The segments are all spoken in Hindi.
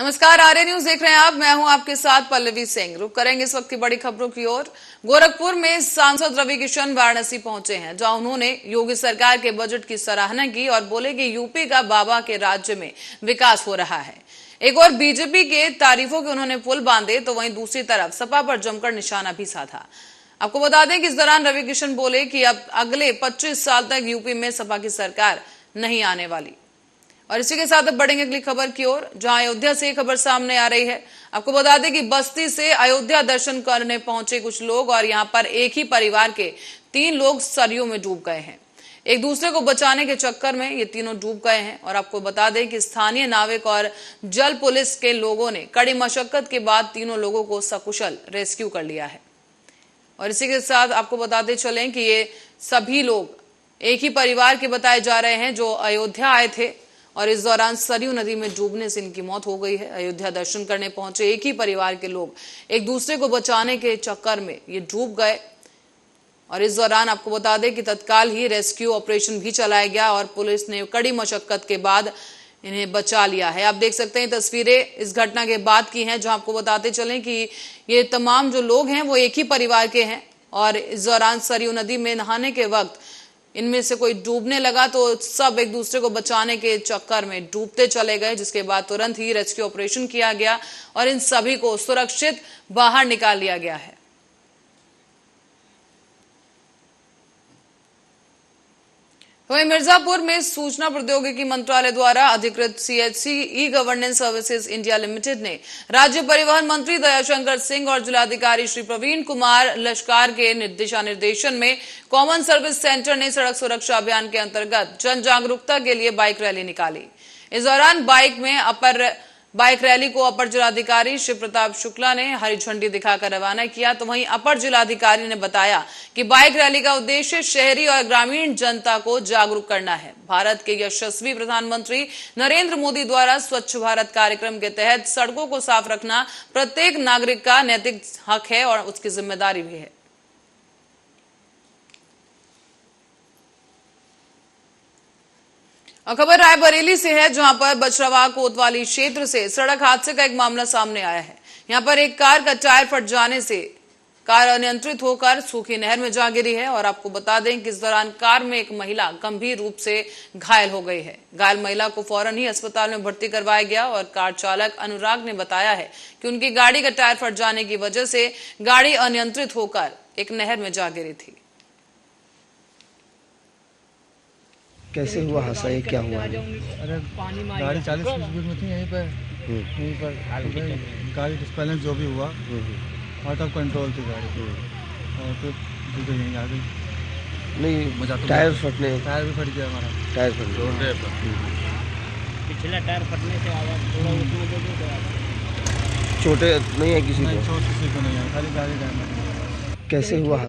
नमस्कार, आर्य न्यूज देख रहे हैं आप। मैं हूं आपके साथ पल्लवी सिंह। रुक करेंगे इस वक्त की बड़ी खबरों की ओर। गोरखपुर में सांसद रवि किशन वाराणसी पहुंचे हैं, जहां उन्होंने योगी सरकार के बजट की सराहना की और बोले कि यूपी का बाबा के राज्य में विकास हो रहा है। एक और बीजेपी के तारीफों के उन्होंने पुल बांधे, तो वहीं दूसरी तरफ सपा पर जमकर निशाना भी साधा। आपको बता दें कि इस दौरान रवि किशन बोले कि अब अगले 25 साल तक यूपी में सपा की सरकार नहीं आने वाली। और इसी के साथ अब बढ़ेंगे अगली खबर की ओर, जहां अयोध्या से खबर सामने आ रही है। आपको बता दें कि बस्ती से अयोध्या दर्शन करने पहुंचे कुछ लोग और यहां पर एक ही परिवार के 3 लोग सरयू में डूब गए हैं। एक दूसरे को बचाने के चक्कर में ये तीनों डूब गए हैं। और आपको बता दें कि स्थानीय नाविक और जल पुलिस के लोगों ने कड़ी मशक्कत के बाद तीनों लोगों को सकुशल रेस्क्यू कर लिया है। और इसी के साथ आपको बताते चलें कि ये सभी लोग एक ही परिवार के बताए जा रहे हैं, जो अयोध्या आए थे और इस दौरान सरयू नदी में डूबने से इनकी मौत हो गई है। अयोध्या दर्शन करने पहुंचे एक ही परिवार के लोग एक दूसरे को बचाने के चक्कर में ये डूब गए। और इस दौरान आपको बता दें कि तत्काल ही रेस्क्यू ऑपरेशन भी चलाया गया और पुलिस ने कड़ी मशक्कत के बाद इन्हें बचा लिया है। आप देख सकते हैं तस्वीरें इस घटना के बाद की हैं, जहां आपको बताते चलें कि ये तमाम जो लोग हैं वो एक ही परिवार के हैं। और इस दौरान सरयू नदी में नहाने के वक्त इनमें से कोई डूबने लगा तो सब एक दूसरे को बचाने के चक्कर में डूबते चले गए, जिसके बाद तुरंत ही रेस्क्यू ऑपरेशन किया गया और इन सभी को सुरक्षित बाहर निकाल लिया गया है। वहीं मिर्जापुर में सूचना प्रौद्योगिकी मंत्रालय द्वारा अधिकृत CHC e governance services India limited ने राज्य परिवहन मंत्री दयाशंकर सिंह और जिलाधिकारी श्री प्रवीण कुमार लश्कार के दिशा निर्देशन में कॉमन सर्विस सेंटर ने सड़क सुरक्षा अभियान के अंतर्गत जन जागरूकता के लिए बाइक रैली निकाली। इस दौरान बाइक रैली को अपर जिलाधिकारी शिव प्रताप शुक्ला ने हरी झंडी दिखाकर रवाना किया। तो वहीं अपर जिलाधिकारी ने बताया कि बाइक रैली का उद्देश्य शहरी और ग्रामीण जनता को जागरूक करना है। भारत के यशस्वी प्रधानमंत्री नरेंद्र मोदी द्वारा स्वच्छ भारत कार्यक्रम के तहत सड़कों को साफ रखना प्रत्येक नागरिक का नैतिक हक है और उसकी जिम्मेदारी भी है। और खबर रायबरेली से है, जहां पर बछरावा कोतवाली क्षेत्र से सड़क हादसे का एक मामला सामने आया है। यहां पर एक कार का टायर फट जाने से कार अनियंत्रित होकर सूखी नहर में जा गिरी है। और आपको बता दें कि इस दौरान कार में एक महिला गंभीर रूप से घायल हो गई है। घायल महिला को फौरन ही अस्पताल में भर्ती करवाया गया और कार चालक अनुराग ने बताया है कि उनकी गाड़ी का टायर फट जाने की वजह से गाड़ी अनियंत्रित होकर एक नहर में जा गिरी थी। कैसे हुआ हादसा, ये क्या हुआ? अरे गाड़ी 40 की स्पीड में थी, यहीं पर गाड़ी डिस्बैलेंस जो भी हुआ, आउट ऑफ कंट्रोल थी गाड़ी और फिर सीधे यहीं आ गई। नहीं, टायर भी फट गया हमारा। टायर फट गया, पिछला टायर फटने से आवाज थोड़ा उसमें दे चोटें नहीं है किसी को? चोट किसी को नहीं है, खाली गाड़ी डैमेज। कैसे हुआ?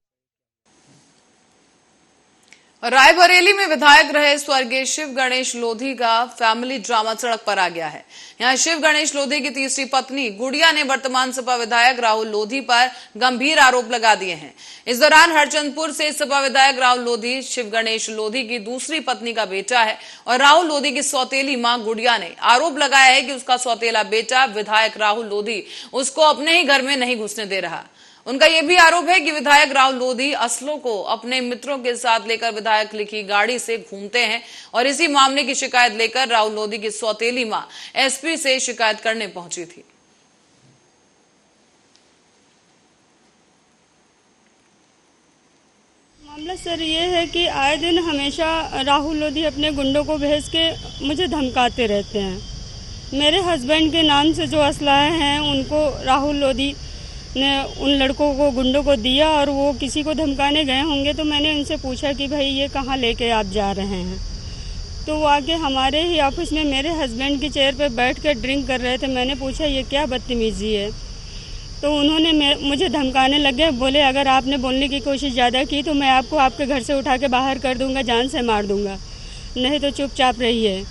रायबरेली में विधायक रहे स्वर्गीय शिव गणेश लोधी का फैमिली ड्रामा सड़क पर आ गया है। यहां शिव गणेश लोधी की तीसरी पत्नी गुड़िया ने वर्तमान सपा विधायक राहुल लोधी पर गंभीर आरोप लगा दिए हैं। इस दौरान हरचंदपुर से सपा विधायक राहुल लोधी शिव गणेश लोधी की दूसरी पत्नी का बेटा है और राहुल लोधी की सौतेली मां गुड़िया ने आरोप लगाया है कि उसका सौतेला बेटा विधायक राहुल लोधी उसको अपने ही घर में नहीं घुसने दे रहा। उनका यह भी आरोप है कि विधायक राहुल लोधी असलों को अपने मित्रों के साथ लेकर विधायक लिखी गाड़ी से घूमते हैं। और इसी मामले की शिकायत लेकर राहुल लोधी की सौतेली मां SP से शिकायत करने पहुंची थी। मामला सर ये है कि आए दिन हमेशा राहुल लोधी अपने गुंडों को भेज के मुझे धमकाते रहते हैं। मेरे हस्बैंड के नाम से जो असलाह हैं उनको राहुल लोधी ने उन लड़कों को गुंडों को दिया और वो किसी को धमकाने गए होंगे। तो मैंने उनसे पूछा कि भाई ये कहाँ लेके आप जा रहे हैं, तो वो आके हमारे ही ऑफिस में मेरे हस्बैंड की चेयर पे बैठ कर ड्रिंक कर रहे थे। मैंने पूछा ये क्या बदतमीज़ी है, तो उन्होंने मुझे धमकाने लगे। बोले अगर आपने बोलने की कोशिश ज़्यादा की तो मैं आपको आपके घर से उठा के बाहर कर दूँगा, जान से मार दूँगा, नहीं तो चुपचाप रहिए,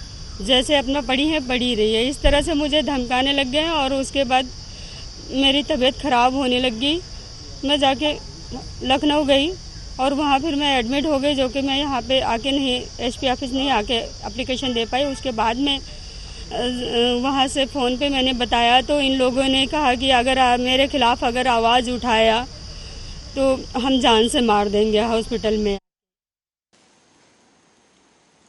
जैसे अपना पढ़ी है पढ़ी रही है। इस तरह से मुझे धमकाने लग गए और उसके बाद मेरी तबीयत ख़राब होने लगी। मैं जाके लखनऊ गई और वहाँ फिर मैं एडमिट हो गई, जो कि मैं यहाँ पे आके नहीं SP ऑफिस नहीं आके एप्लीकेशन दे पाई। उसके बाद में वहाँ से फ़ोन पे मैंने बताया तो इन लोगों ने कहा कि अगर मेरे खिलाफ़ अगर आवाज़ उठाया तो हम जान से मार देंगे हॉस्पिटल में।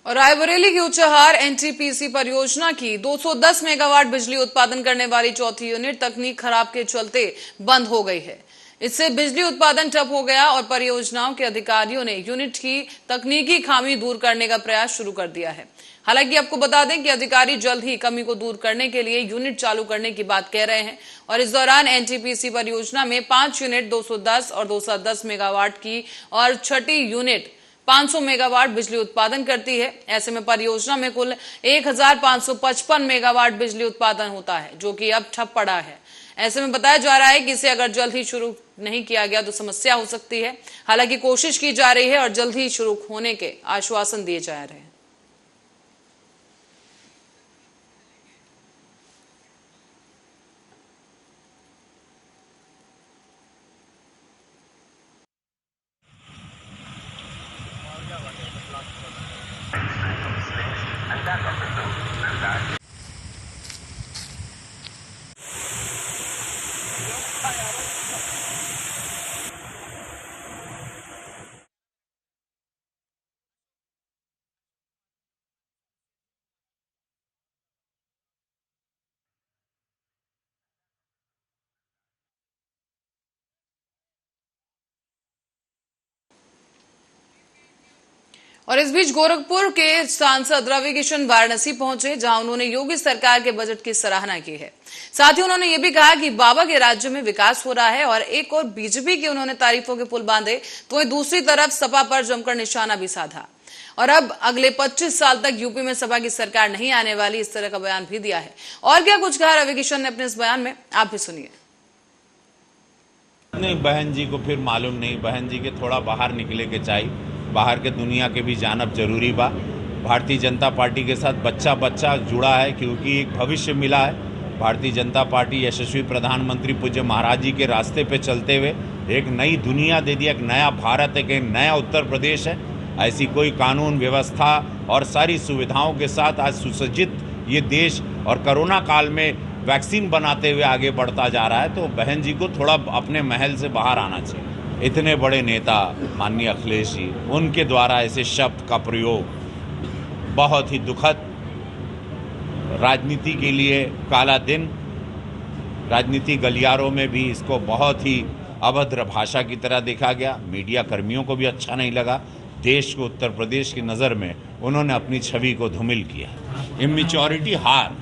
और रायबरेली की उच्चहार एनटीपीसी परियोजना की 210 मेगावाट बिजली उत्पादन करने वाली चौथी यूनिट तकनीक खराब के चलते बंद हो गई है। इससे बिजली उत्पादन ठप हो गया और परियोजनाओं के अधिकारियों ने यूनिट की तकनीकी खामी दूर करने का प्रयास शुरू कर दिया है। हालांकि आपको बता दें कि अधिकारी जल्द ही कमी को दूर करने के लिए यूनिट चालू करने की बात कह रहे हैं और इस दौरान एनटीपीसी परियोजना में 5 यूनिट 210 और 210 मेगावाट की और छठी यूनिट 500 मेगावाट बिजली उत्पादन करती है। ऐसे में परियोजना में कुल 1555 मेगावाट बिजली उत्पादन होता है, जो कि अब ठप पड़ा है। ऐसे में बताया जा रहा है कि इसे अगर जल्द ही शुरू नहीं किया गया तो समस्या हो सकती है। हालांकि कोशिश की जा रही है और जल्द ही शुरू होने के आश्वासन दिए जा रहे हैं। और इस बीच गोरखपुर के सांसद रवि किशन वाराणसी पहुंचे, जहां उन्होंने योगी सरकार के बजट की सराहना की है। साथ ही उन्होंने ये भी कहा कि बाबा के राज्य में विकास हो रहा है और एक और बीजेपी की उन्होंने तारीफों के पुल बांधे तो वहीं दूसरी तरफ सपा पर जमकर निशाना भी साधा और अब अगले 25 साल तक यूपी में सपा की सरकार नहीं आने वाली, इस तरह का बयान भी दिया है। और क्या कुछ कहा रवि किशन ने अपने इस बयान में, आप भी सुनिए। नहीं, बहन जी को फिर मालूम नहीं, बहन जी के थोड़ा बाहर निकले के चाहिए, बाहर के दुनिया के भी जानब जरूरी बा। भारतीय जनता पार्टी के साथ बच्चा बच्चा जुड़ा है क्योंकि एक भविष्य मिला है। भारतीय जनता पार्टी यशस्वी प्रधानमंत्री पूज्य महाराज जी के रास्ते पे चलते हुए एक नई दुनिया दे दी, एक नया भारत, एक नया उत्तर प्रदेश है। ऐसी कोई कानून व्यवस्था और सारी सुविधाओं के साथ आज सुसज्जित ये देश और कोरोना काल में वैक्सीन बनाते हुए आगे बढ़ता जा रहा है। तो बहन जी को थोड़ा अपने महल से बाहर आना चाहिए। इतने बड़े नेता माननीय अखिलेश जी, उनके द्वारा ऐसे शब्द का प्रयोग बहुत ही दुखद, राजनीति के लिए काला दिन। राजनीति गलियारों में भी इसको बहुत ही अभद्र भाषा की तरह देखा गया। मीडिया कर्मियों को भी अच्छा नहीं लगा। देश को, उत्तर प्रदेश की नज़र में उन्होंने अपनी छवि को धूमिल किया। इमेच्योरिटी हार।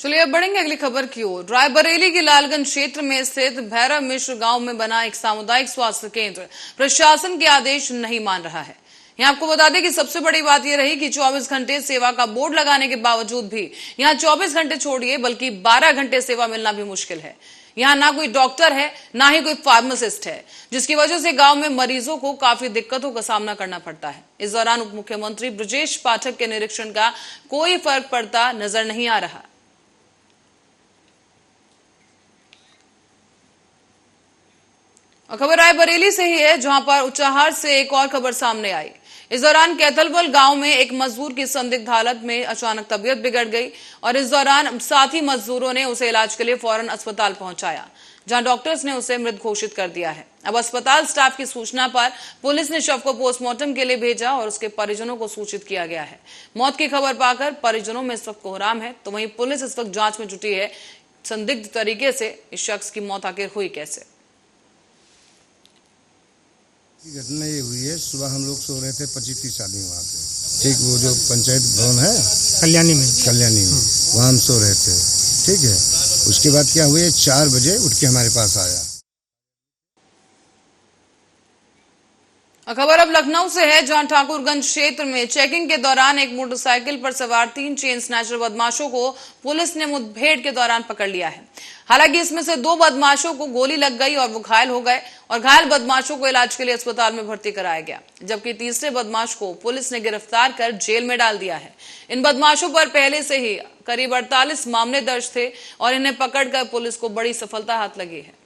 चलिए अब बढ़ेंगे अगली खबर की ओर। रायबरेली के लालगंज क्षेत्र में स्थित भैरव मिश्र गांव में बना एक सामुदायिक स्वास्थ्य केंद्र प्रशासन के आदेश नहीं मान रहा है। यहाँ आपको बता दें कि सबसे बड़ी बात यह रही कि 24 घंटे सेवा का बोर्ड लगाने के बावजूद भी यहाँ 24 घंटे छोड़िए बल्कि 12 घंटे सेवा मिलना भी मुश्किल है। यहाँ ना कोई डॉक्टर है, ना ही कोई फार्मासिस्ट है, जिसकी वजह से गांव में मरीजों को काफी दिक्कतों का सामना करना पड़ता है। इस दौरान उप मुख्यमंत्री ब्रजेश पाठक के निरीक्षण का कोई फर्क पड़ता नजर नहीं आ रहा। और खबर रायबरेली से ही है, जहां पर उच्चाहार से एक और खबर सामने आई। इस दौरान कैथलबल गांव में एक मजदूर की संदिग्ध हालत में अचानक तबीयत बिगड़ गई और इस दौरान साथी मजदूरों ने उसे इलाज के लिए फौरन अस्पताल पहुंचाया, जहां डॉक्टर्स ने उसे मृत घोषित कर दिया है। अब अस्पताल स्टाफ की सूचना पर पुलिस ने शव को पोस्टमार्टम के लिए भेजा और उसके परिजनों को सूचित किया गया है। मौत की खबर पाकर परिजनों में इस वक्त कोहराम है, तो वहीं पुलिस इस वक्त जांच में जुटी है संदिग्ध तरीके से इस शख्स की मौत आखिर हुई कैसे। घटना ये हुई है, सुबह हम लोग सो रहे थे 25-30 आदमी वहाँ पे, ठीक, वो जो पंचायत भवन है कल्याणी में वहाँ हम सो रहे थे, ठीक है। उसके बाद क्या हुआ, 4 बजे उठ के हमारे पास आया। खबर अब लखनऊ से है, जहां ठाकुरगंज क्षेत्र में चेकिंग के दौरान एक मोटरसाइकिल पर सवार 3 चेन स्नैचर बदमाशों को पुलिस ने मुठभेड़ के दौरान पकड़ लिया है। हालांकि इसमें से 2 बदमाशों को गोली लग गई और वो घायल हो गए और घायल बदमाशों को इलाज के लिए अस्पताल में भर्ती कराया गया, जबकि तीसरे बदमाश को पुलिस ने गिरफ्तार कर जेल में डाल दिया है। इन बदमाशों पर पहले से ही करीब 48 मामले दर्ज थे और इन्हें पकड़कर पुलिस को बड़ी सफलता हाथ लगी है।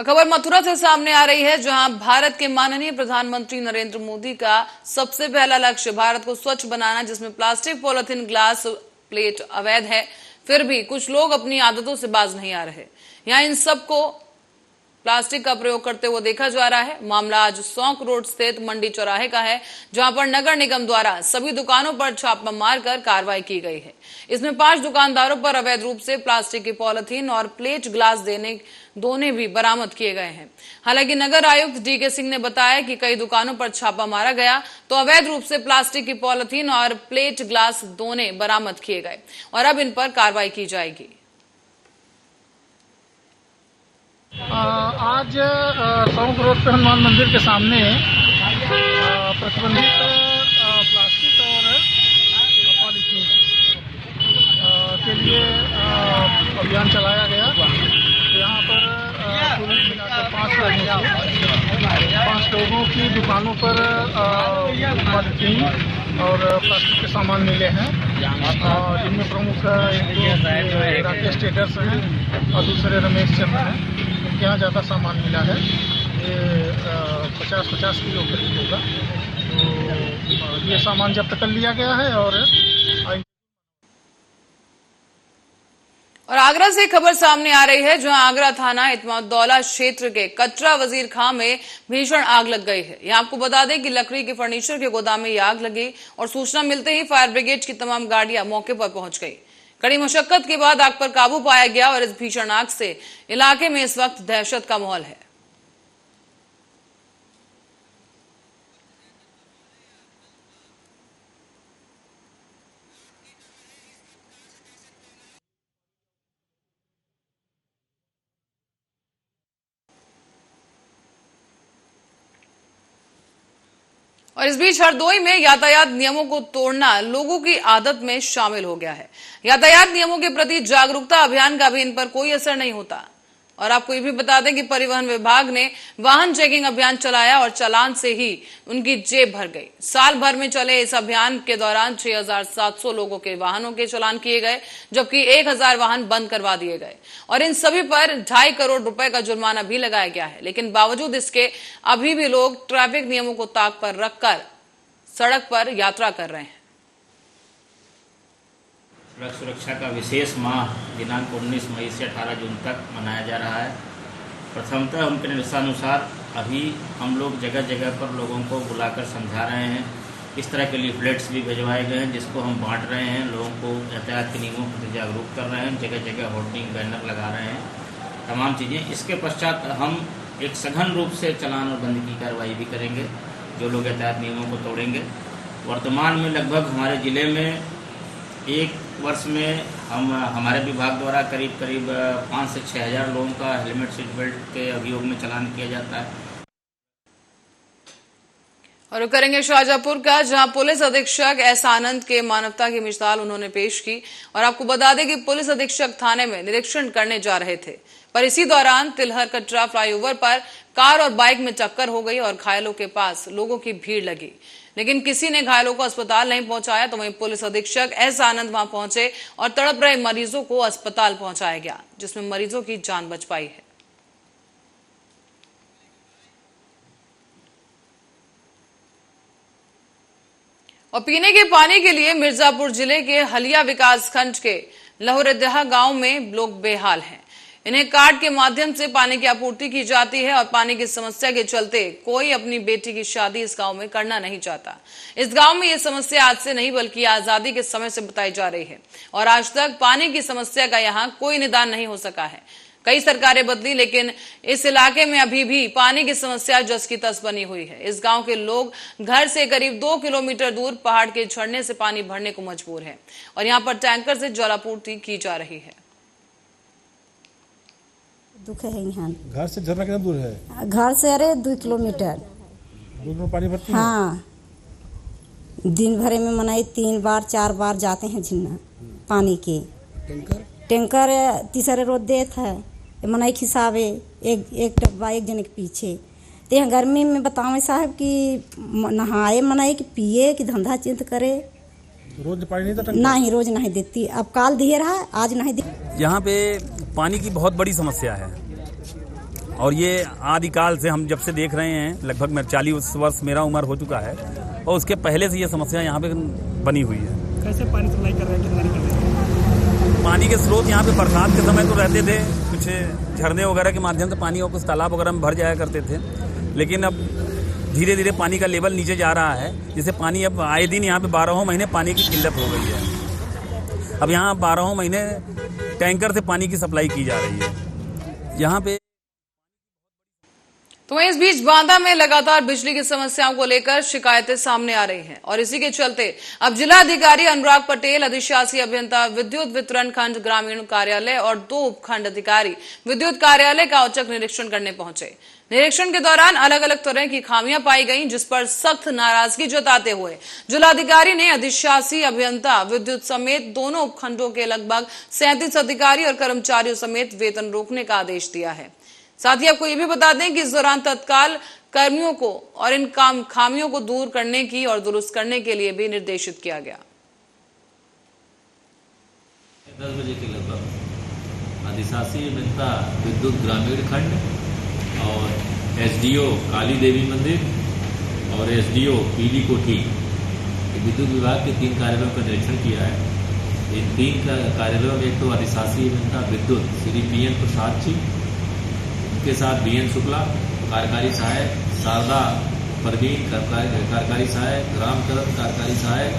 और खबर मथुरा से सामने आ रही है, जहां भारत के माननीय प्रधानमंत्री नरेंद्र मोदी का सबसे पहला लक्ष्य भारत को स्वच्छ बनाना, जिसमें प्लास्टिक, पॉलिथीन, ग्लास प्लेट अवैध है। फिर भी कुछ लोग अपनी आदतों से बाज नहीं आ रहे। यहां इन सबको प्लास्टिक का प्रयोग करते हुए देखा जा रहा है। मामला आज सौंक रोड स्थित मंडी चौराहे का है, जहां पर नगर निगम द्वारा सभी दुकानों पर छापा मारकर कार्रवाई की गई है। इसमें 5 दुकानदारों पर अवैध रूप से प्लास्टिक की पॉलिथीन और प्लेट ग्लास दोनों भी बरामद किए गए हैं। हालांकि नगर आयुक्त डीके सिंह ने बताया कि कई दुकानों पर छापा मारा गया तो अवैध रूप से प्लास्टिक की पॉलिथीन और प्लेट ग्लास दोनों बरामद किए गए और अब इन पर कार्रवाई की जाएगी। आज सौंक रोड पे हनुमान मंदिर के सामने प्रतिबंधित प्लास्टिक और पॉलीथीन के लिए अभियान चलाया गया। तो यहाँ पर कुल मिलाकर 5 लोगों की दुकानों पर पॉलीथीन और प्लास्टिक के सामान मिले हैं, जिनमें प्रमुख राकेश ट्रेडर्स हैं और दूसरे रमेश चंद्र हैं। यहाँ ज़्यादा सामान मिला है, ये 50 किलो करीब होगा। तो ये सामान जब्त कर लिया गया है। और आगरा से खबर सामने आ रही है, जहां आगरा थाना इत्मादौला क्षेत्र के कटरा वजीर खां में भीषण आग लग गई है। यहां आपको बता दें कि लकड़ी के फर्नीचर के गोदाम में आग लगी और सूचना मिलते ही फायर ब्रिगेड की तमाम गाड़ियां मौके पर पहुंच गई। कड़ी मशक्कत के बाद आग पर काबू पाया गया और इस भीषण आग से इलाके में इस वक्त दहशत का माहौल है। और इस बीच हरदोई में यातायात नियमों को तोड़ना लोगों की आदत में शामिल हो गया है। यातायात नियमों के प्रति जागरूकता अभियान का भी इन पर कोई असर नहीं होता। और आपको ये भी बता दें कि परिवहन विभाग ने वाहन चेकिंग अभियान चलाया और चालान से ही उनकी जेब भर गई। साल भर में चले इस अभियान के दौरान 6,700 लोगों के वाहनों के चालान किए गए, जबकि 1,000 वाहन बंद करवा दिए गए और इन सभी पर 2.5 करोड़ रुपए का जुर्माना भी लगाया गया है। लेकिन बावजूद इसके अभी भी लोग ट्रैफिक नियमों को ताक पर रखकर सड़क पर यात्रा कर रहे हैं। सड़क सुरक्षा का विशेष माह दिनांक 19 मई से 18 जून तक मनाया जा रहा है। प्रथमतः उनके निर्देशानुसार अभी हम लोग जगह जगह पर लोगों को बुलाकर समझा रहे हैं। इस तरह के लीफलेट्स भी भिजवाए गए हैं, जिसको हम बांट रहे हैं। लोगों को यातायात के नियमों के प्रति जागरूक कर रहे हैं, जगह जगह होर्डिंग बैनर लगा रहे हैं, तमाम चीज़ें। इसके पश्चात हम एक सघन रूप से चालान और बंद की कार्रवाई भी करेंगे जो लोग यातायात नियमों को तोड़ेंगे। वर्तमान में लगभग हमारे ज़िले में एक वर्ष में हमारे विभाग द्वारा करीब 5 से 6 हज़ार लोगों का हेलमेट सीट बेल्ट के अभियोग में चालान किया जाता है। और करेंगे शाहजहांपुर का, जहां पुलिस अधीक्षक एस आनंद के मानवता की मिसाल उन्होंने पेश की। और आपको बता दें कि पुलिस अधीक्षक थाने में निरीक्षण करने जा रहे थे, पर इसी दौरान तिलहर कटरा फ्लाईओवर पर कार और बाइक में टक्कर हो गई और घायलों के पास लोगों की भीड़ लगी, लेकिन किसी ने घायलों को अस्पताल नहीं पहुंचाया। तो वहीं पुलिस अधीक्षक एस आनंद वहां पहुंचे और तड़प रहे मरीजों को अस्पताल पहुंचाया गया, जिसमें मरीजों की जान बच पाई है। और पीने के पानी के लिए मिर्जापुर जिले के हलिया विकासखंड के लहुरदहा गांव में लोग बेहाल हैं। इन्हें कार्ड के माध्यम से पानी की आपूर्ति की जाती है और पानी की समस्या के चलते कोई अपनी बेटी की शादी इस गांव में करना नहीं चाहता। इस गांव में ये समस्या आज से नहीं बल्कि आजादी के समय से बताई जा रही है और आज तक पानी की समस्या का यहाँ कोई निदान नहीं हो सका है। कई सरकारें बदली, लेकिन इस इलाके में अभी भी पानी की समस्या जस की तस बनी हुई है। इस गांव के लोग घर से करीब 2 किलोमीटर दूर पहाड़ के झरने से पानी भरने को मजबूर है और यहाँ पर टैंकर से जलापूर्ति की जा रही है। दुख है यहाँ। घर से झरना कितना दूर है? घर से अरे 2 किलोमीटर। 2 किलोमीटर पानी भरती है? हाँ, दिन भर में मनाई 3 बार 4 बार जाते हैं झरना पानी के। टैंकर तीसरे रोज देता है मनाई हिसाब है, एक डब्बा एक जने के पीछे। तो यहाँ गर्मी में बताओ साहब कि नहाए मनाई कि पिए कि धंधा चिंत करे। रोज पानी नहीं देता? नहीं, रोज नहीं देती। अब काल दिए रहा, आज नहीं दी। यहाँ पे पानी की बहुत बड़ी समस्या है। और ये आदिकाल से हम जब से देख रहे हैं, लगभग मेरा 40 वर्ष मेरा उम्र हो चुका है और उसके पहले से ये समस्या यहाँ पे बनी हुई है। कैसे पानी सप्लाई कर रहे हैं, कितना निकल रहा है? पानी के स्रोत यहाँ पे बरसात के समय तो रहते थे, कुछ झरने वगैरह के माध्यम से पानी और कुछ तालाब वगैरह में भर जाया करते थे, लेकिन अब धीरे धीरे पानी का लेवल नीचे जा रहा है, जिससे पानी अब आए दिन यहाँ पे 12 महीने पानी की किल्लत हो गई है। अब यहाँ 12 महीने टैंकर से पानी की सप्लाई की जा रही है यहाँ पे। तो इस बीच बांदा में लगातार बिजली की समस्याओं को लेकर शिकायतें सामने आ रही हैं और इसी के चलते अब जिलाधिकारी अनुराग पटेल, अधिशासी अभियंता विद्युत वितरण खंड ग्रामीण कार्यालय और 2 उपखंड अधिकारी विद्युत कार्यालय का औचक निरीक्षण करने पहुंचे। निरीक्षण के दौरान अलग अलग तरह की खामियां पाई गईं, जिस पर सख्त नाराजगी जताते हुए जिलाधिकारी ने अधिशासी अभियंता विद्युत समेत दोनों उपखंडों के लगभग 37 अधिकारी और कर्मचारियों समेत वेतन रोकने का आदेश दिया है। साथ ही आपको ये भी बता दें कि इस दौरान तत्काल कर्मियों को और इन खामियों को दूर करने की और दुरुस्त करने के लिए भी निर्देशित किया गया। 10 बजे के लगभग अधिशासी अभियंता विद्युत ग्रामीण खंड और एसडीओ काली देवी मंदिर और एसडीओ पीली कोठी विद्युत विभाग के 3 कार्यालयों का निरीक्षण किया है। इन 3 कार्यालयों में एक तो अधिशासी अभियंता विद्युत श्री पीएन प्रसाद जी, के साथ बीएन शुक्ला कार्यकारी सहायक, शारदा परवीन कार्यकारी सहायक, रामचरण कार्यकारी सहायक,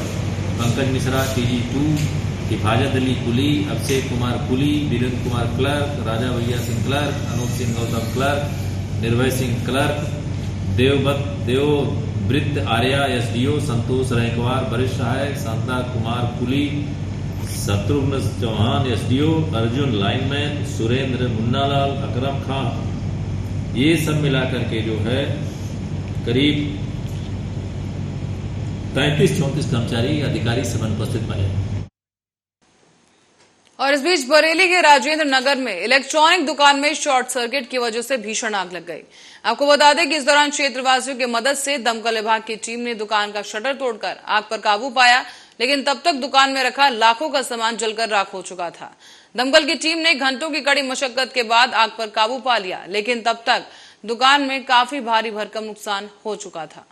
पंकज मिश्रा TG2, हिफाजत अली कुली, अभिषेक कुमार कुली, वीरेंद्र कुमार क्लर्क, राजा भैया सिंह क्लर्क, अनूप सिंह गौतम क्लर्क, निर्भय सिंह क्लर्क, देवव्रत आर्या SDO, संतोष रैकवार वरिष्ठ सहायक, शांता कुमार कुली, शत्रुघ्न चौहान SDO, अर्जुन लाइनमैन, सुरेंद्र मुन्नालाल, अकरम खान, ये सब मिलाकर के जो है करीब 33-34 कर्मचारी अधिकारी समय उपस्थित बने। और इस बीच बरेली के राजेंद्र नगर में इलेक्ट्रॉनिक दुकान में शॉर्ट सर्किट की वजह से भीषण आग लग गई। आपको बता दें कि इस दौरान क्षेत्रवासियों की मदद से दमकल विभाग की टीम ने दुकान का शटर तोड़कर आग पर काबू पाया, लेकिन तब तक दुकान में रखा लाखों का सामान जलकर राख हो चुका था। दमकल की टीम ने घंटों की कड़ी मशक्कत के बाद आग पर काबू पा लिया, लेकिन तब तक दुकान में काफी भारी भरकम नुकसान हो चुका था।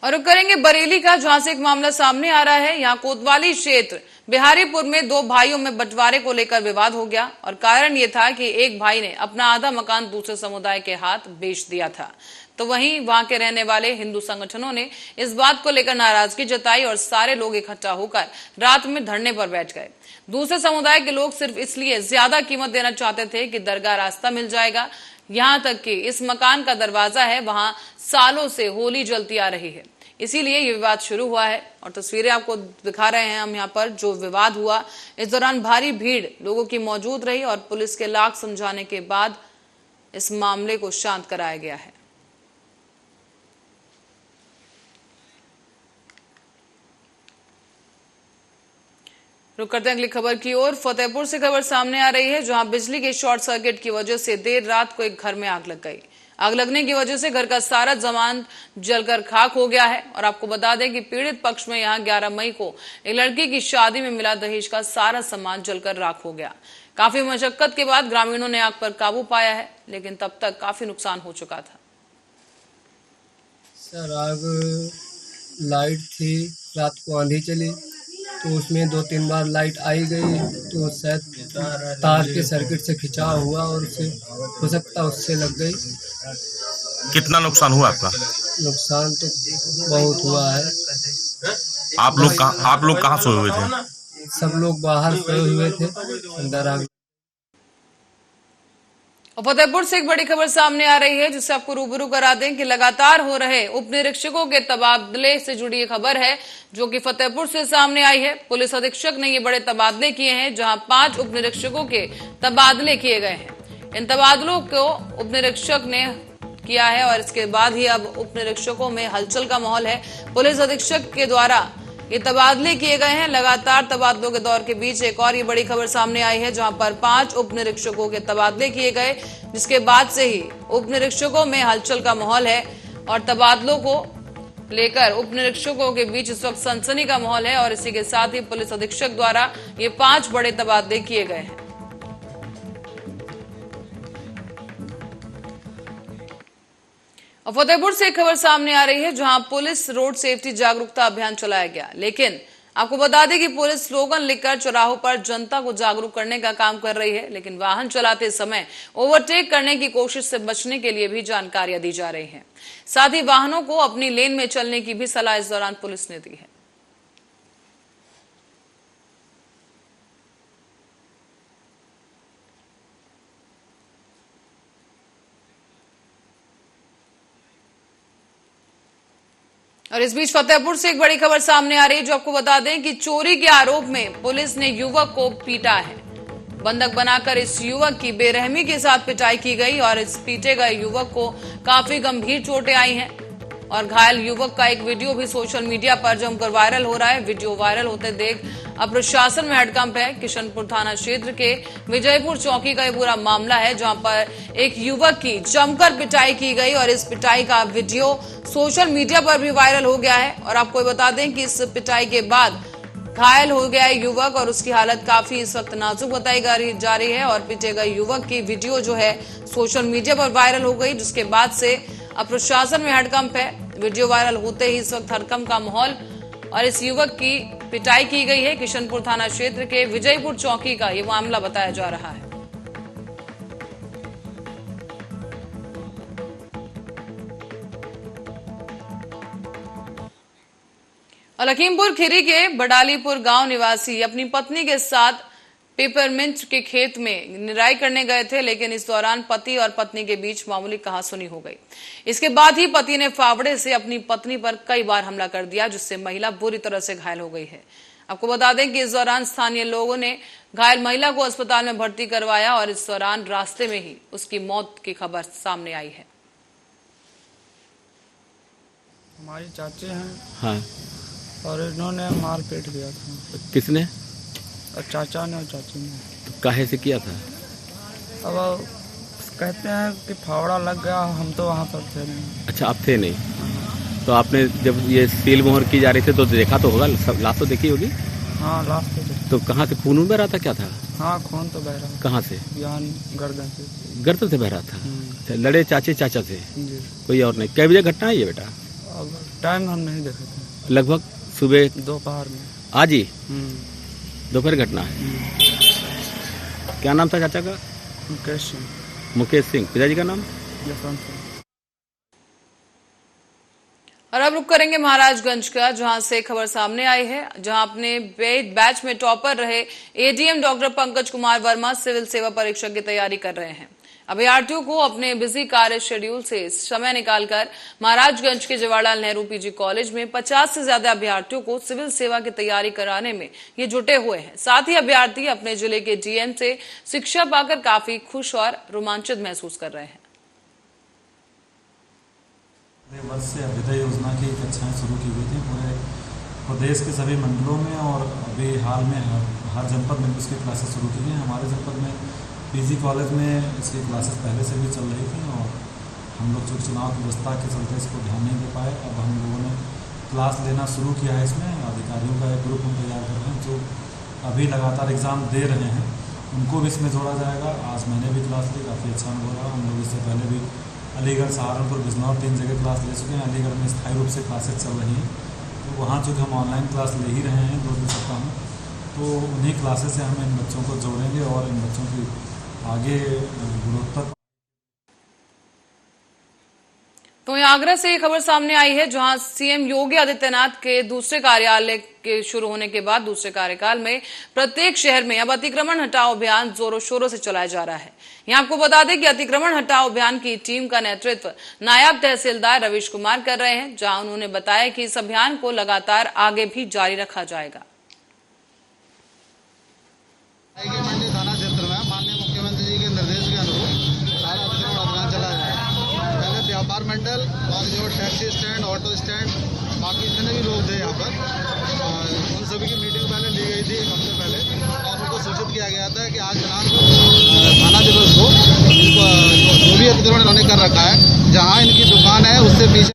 और रुक करेंगे बरेली का, जहां से एक मामला सामने आ रहा है। यहां कोतवाली क्षेत्र बिहारीपुर में 2 भाइयों में बंटवारे को लेकर विवाद हो गया और कारण यह था कि एक भाई ने अपना आधा मकान दूसरे समुदाय के हाथ बेच दिया था, तो वहीं वहां के रहने वाले हिंदू संगठनों ने इस बात को लेकर नाराजगी जताई और सारे लोग इकट्ठा होकर रात में धरने पर बैठ गए। दूसरे समुदाय के लोग सिर्फ इसलिए ज्यादा कीमत देना चाहते थे कि दरगाह रास्ता मिल जाएगा। यहां तक कि इस मकान का दरवाजा है, वहां सालों से होली जलती आ रही है, इसीलिए ये विवाद शुरू हुआ है। और तस्वीरें आपको दिखा रहे हैं हम यहाँ पर, जो विवाद हुआ। इस दौरान भारी भीड़ लोगों की मौजूद रही और पुलिस के लाख समझाने के बाद इस मामले को शांत कराया गया है। रुक करते हैं अगली खबर की ओर। फतेहपुर से खबर सामने आ रही है, जहां बिजली के शॉर्ट सर्किट की वजह से देर रात को एक घर में आग लग गई। आग लगने की वजह से घर का सारा सामान जलकर खाक हो गया है। और आपको बता दें कि पीड़ित पक्ष में यहां 11 मई को एक लड़की की शादी में मिला दहेज का सारा सामान जलकर राख हो गया। काफी मशक्कत के बाद ग्रामीणों ने आग पर काबू पाया है, लेकिन तब तक काफी नुकसान हो चुका था। सर आग लाइट थी, रात को आंधी चली तो उसमें 2-3 बार लाइट आई गई, तो शायद तार के सर्किट से खिंचाव हुआ और उससे हो सकता उससे लग गई। कितना नुकसान हुआ आपका? नुकसान तो बहुत हुआ है। आप लोग कहाँ सोए हुए थे? सब लोग बाहर सोए हुए थे, अंदर आग। और फतेहपुर से एक बड़ी खबर सामने आ रही है, जिससे आपको रूबरू करा दें कि लगातार हो रहे उप निरीक्षकों के तबादले से जुड़ी ये खबर है, जो कि फतेहपुर से सामने आई है। पुलिस अधीक्षक ने ये बड़े तबादले किए हैं, जहां 5 उप निरीक्षकों के तबादले किए गए हैं। इन तबादलों को उप निरीक्षक ने किया है और इसके बाद ही अब उप निरीक्षकों में हलचल का माहौल है। पुलिस अधीक्षक के द्वारा ये तबादले किए गए हैं। लगातार तबादलों के दौर के बीच एक और ये बड़ी खबर सामने आई है, जहां पर 5 उप निरीक्षकों के तबादले किए गए, जिसके बाद से ही उप निरीक्षकों में हलचल का माहौल है और तबादलों को लेकर उप निरीक्षकों के बीच इस वक्त सनसनी का माहौल है और इसी के साथ ही पुलिस अधीक्षक द्वारा ये 5 बड़े तबादले किए गए हैं। फतेहपुर से एक खबर सामने आ रही है जहां पुलिस रोड सेफ्टी जागरूकता अभियान चलाया गया, लेकिन आपको बता दें कि पुलिस स्लोगन लिखकर चौराहों पर जनता को जागरूक करने का काम कर रही है, लेकिन वाहन चलाते समय ओवरटेक करने की कोशिश से बचने के लिए भी जानकारियां दी जा रही हैं। साथ ही वाहनों को अपनी लेन में चलने की भी सलाह इस दौरान पुलिस ने दी है। और इस बीच फतेहपुर से एक बड़ी खबर सामने आ रही है जो आपको बता दें कि चोरी के आरोप में पुलिस ने युवक को पीटा है। बंधक बनाकर इस युवक की बेरहमी के साथ पिटाई की गई और इस पीटे गए युवक को काफी गंभीर चोटें आई हैं और घायल युवक का एक वीडियो भी सोशल मीडिया पर जमकर वायरल हो रहा है। वीडियो वायरल होते देख अब प्रशासन में हड़कंप है। किशनपुर थाना क्षेत्र के विजयपुर चौकी का ये पूरा मामला है जहां पर एक युवक की जमकर पिटाई की गई और इस पिटाई का वीडियो सोशल मीडिया पर भी वायरल हो गया है। और आपको बता दें कि इस पिटाई के बाद घायल हो गया है युवक और उसकी हालत काफी इस वक्त नाजुक बताई जा रही है और पिटे गए युवक की वीडियो जो है सोशल मीडिया पर वायरल हो गई, जिसके बाद से अब प्रशासन में हड़कंप है। वीडियो वायरल होते ही इस वक्त हड़कंप का माहौल और इस युवक की पिटाई की गई है। किशनपुर थाना क्षेत्र के विजयपुर चौकी का ये मामला बताया जा रहा है। लखीमपुर खीरी के बडालीपुर गांव निवासी अपनी पत्नी के साथ पेपरमिंट के खेत में निराई करने गए थे, लेकिन इस दौरान पति और पत्नी के बीच मामूली कहासुनी हो गई। इसके बाद ही पति ने फावड़े से अपनी पत्नी पर कई बार हमला कर दिया, जिससे महिला बुरी तरह से घायल हो गई है। आपको बता दें कि इस दौरान स्थानीय लोगों ने घायल महिला को अस्पताल में भर्ती करवाया और इस दौरान रास्ते में ही उसकी मौत की खबर सामने आई है। हमारी चाची हैं हाँ। और इन्होंने मार पीट दिया था। किसने? चाचा ने और चाची ने। तो काहे से किया था? अब कहते हैं कि फावड़ा लग गया, हम तो वहाँ पर थे नहीं। अच्छा, आप थे नहीं। तो आपने जब ये सील मोहर की जा रही थी तो देखा तो होगा, सब लाश तो देखी होगी? हाँ, लाश तो देखी। तो कहाँ से खून बह रहा था, क्या था? हाँ, खून तो बह रहा। कहाँ से? यहाँ गर्दन से। गर्दन से बह रहा था। अच्छा, लड़े चाची चाचा से? जी। कोई और नहीं? कै बजे घटना है ये बेटा? अब टाइम हम नहीं देखे थे। लगभग सुबह दोपहर में। आज ही दोपहर घटना है। क्या नाम था चाचा का? मुकेश सिंह। मुकेश सिंह। पिताजी का नाम? यशवंत सिंह। और अब रुक करेंगे महाराजगंज का, जहां से खबर सामने आई है, जहां अपने बैच में टॉपर रहे ADM doctor Pankaj Kumar Verma civil सेवा परीक्षा की तैयारी कर रहे हैं। अभ्यर्थियों को अपने बिजी कार्य शेड्यूल से समय निकालकर महाराजगंज के जवाहरलाल नेहरू पीजी कॉलेज में 50 से ज्यादा अभ्यर्थियों को सिविल सेवा की तैयारी कराने में ये जुटे हुए हैं। साथ ही अभ्यर्थी अपने जिले के डीएम से शिक्षा पाकर काफी खुश और रोमांचित महसूस कर रहे हैं। वर्ष से अभ्युदय योजना की कक्षाएं शुरू की गई थी पूरे प्रदेश के सभी मंडलों में और अभी हाल में हर जनपद में इसकी क्लासेस शुरू की गई। हमारे जनपद में पीजी कॉलेज में इसकी क्लासेस पहले से भी चल रही थी और हम लोग चुनाव की व्यवस्था के चलते इसको ध्यान नहीं दे पाए। अब हम लोगों ने क्लास लेना शुरू किया है। इसमें अधिकारियों का एक ग्रुप हम तैयार कर रहे हैं जो अभी लगातार एग्ज़ाम दे रहे हैं, उनको भी इसमें जोड़ा जाएगा। आज मैंने भी क्लास ली, काफ़ी अच्छा अनुभव रहा। हम लोग इससे पहले भी अलीगढ़, सहारनपुर, बिजनौर 3 जगह क्लास ले चुके हैं। अलीगढ़ में स्थायी रूप से क्लासेस चल रही हैं, तो वहाँ चूँकि हम ऑनलाइन क्लास ले ही रहे हैं 2 सप्ताह में, तो उन्हीं क्लासेस से हम इन बच्चों को जोड़ेंगे और इन बच्चों की आगे गुणोत्तर। तो यहाँ आगरा से ये खबर सामने आई है, जहां सीएम योगी आदित्यनाथ के दूसरे कार्यालय के शुरू होने के बाद दूसरे कार्यकाल में प्रत्येक शहर में अब अतिक्रमण हटाओ अभियान जोरों शोरों से चलाया जा रहा है। यहाँ आपको बता दें कि अतिक्रमण हटाओ अभियान की टीम का नेतृत्व नायब तहसीलदार रवीश कुमार कर रहे हैं, जहां उन्होंने बताया कि इस अभियान को लगातार आगे भी जारी रखा जाएगा। थाना क्षेत्र में माननीय मुख्यमंत्री जी के निर्देश के अनुरूप सारा अतिक्रमण अभियान चलाया जाएगा। पहले व्यापार मंडल, बाकी जो टैक्सी स्टैंड, ऑटो स्टैंड, बाकी जितने भी लोग थे यहाँ पर, उन सभी की मीटिंग पहले ली गई थी 1 हफ्ते पहले और उनको सूचित किया गया था कि आज थाना दिवस को इनको जो भी अतिक्रमण इन्होंने कर रखा है, जहाँ इनकी दुकान है उससे पीछे।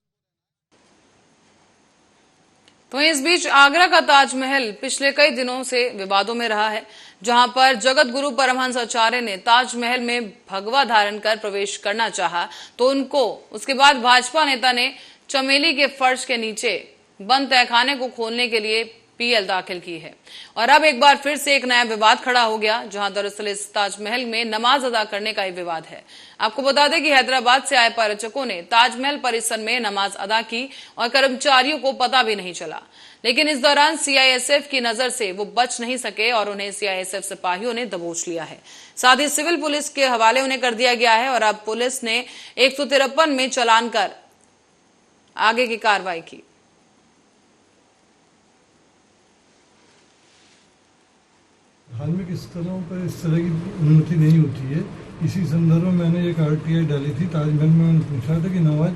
तो इस बीच आगरा का ताजमहल पिछले कई दिनों से विवादों में रहा है, जहां पर जगत गुरु परमहंस आचार्य ने ताजमहल में भगवा धारण कर प्रवेश करना चाहा तो उनको उसके बाद भाजपा नेता ने चमेली के फर्श के नीचे बंद तहखाने को खोलने के लिए पीएल दाखिल की है। और अब एक बार फिर से एक नया विवाद खड़ा हो गया, जहां दरअसल इस ताजमहल में नमाज अदा करने का ही विवाद है। आपको बता दें कि हैदराबाद से आए पर्यटकों ने ताजमहल परिसर में नमाज अदा की और कर्मचारियों को पता भी नहीं चला, लेकिन इस दौरान सीआईएसएफ की नजर से वो बच नहीं सके और उन्हें सीआईएसएफ सिपाहियों ने दबोच लिया है। साथ ही सिविल पुलिस के हवाले उन्हें कर दिया गया है और अब पुलिस ने 153 में चालान कर आगे की कार्रवाई की। धार्मिक स्थलों पर इस तरह की अनुमति नहीं होती है। इसी संदर्भ में मैंने एक आरटीआई डाली थी। ताजमहल में मैंने पूछा था कि नमाज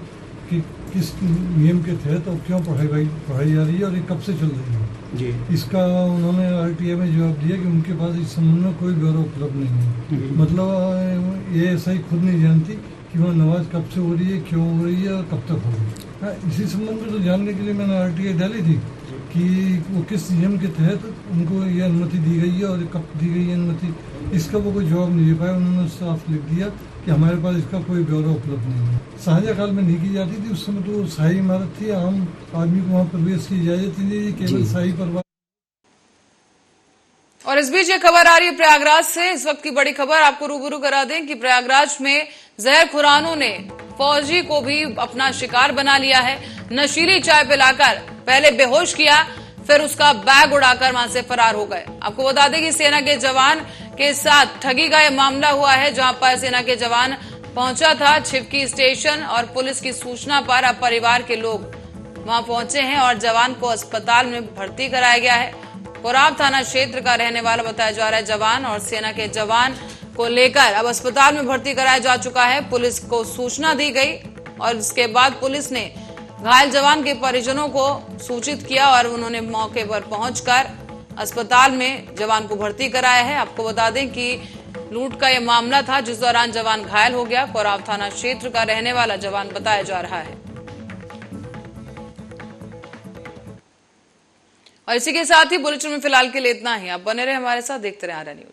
कि किस नियम के तहत और क्यों पढ़ाई जा रही है और ये कब से चल रही है जी। इसका उन्होंने आरटीआई में जवाब दिया कि उनके पास इस संबंध में कोई ब्यौरा उपलब्ध नहीं है। मतलब ये ऐसा ही खुद नहीं जानती कि वहाँ नमाज कब से हो रही है, क्यों हो रही है और कब तक हो रही है। इसी संबंध में तो जानने के लिए मैंने आरटीआई डाली थी कि वो किस नियम के तहत उनको ये अनुमति दी गई है और कब दी गई है अनुमति। इसका वो कोई जवाब नहीं दे पाया। उन्होंने साफ लिख दिया कि हमारे पास इसका कोई ब्यौरा उपलब्ध नहीं है। शाहजहाँ काल में नहीं की जाती थी, उस समय तो शाही इमारत थी, आम आदमी को वहाँ प्रवेश की इजाजत ही नहीं, केवल शाही परिवार। और इस बीच ये खबर आ रही है प्रयागराज से। इस वक्त की बड़ी खबर आपको रूबरू करा दें कि प्रयागराज में जहरखुरानों ने फौजी को भी अपना शिकार बना लिया है। नशीली चाय पिलाकर पहले बेहोश किया, फिर उसका बैग उड़ाकर वहां से फरार हो गए। आपको बता दें कि सेना के जवान के साथ ठगी का यह मामला हुआ है, जहां पर सेना के जवान पहुंचा था छिपकी स्टेशन और पुलिस की सूचना पर अब परिवार के लोग वहां पहुंचे हैं और जवान को अस्पताल में भर्ती कराया गया है। कोराब थाना क्षेत्र का रहने वाला बताया जा रहा है जवान, और सेना के जवान को लेकर अब अस्पताल में भर्ती कराया जा चुका है। पुलिस को सूचना दी गई और इसके बाद पुलिस ने घायल जवान के परिजनों को सूचित किया और उन्होंने मौके पर पहुंचकर अस्पताल में जवान को भर्ती कराया है। आपको बता दें कि लूट का यह मामला था, जिस दौरान जवान घायल हो गया। कोराब थाना क्षेत्र का रहने वाला जवान बताया जा रहा है। और इसी के साथ ही बुलेटिन में फिलहाल के लिए इतना ही। आप बने रहे हमारे साथ, देखते रहे आरा न्यूज।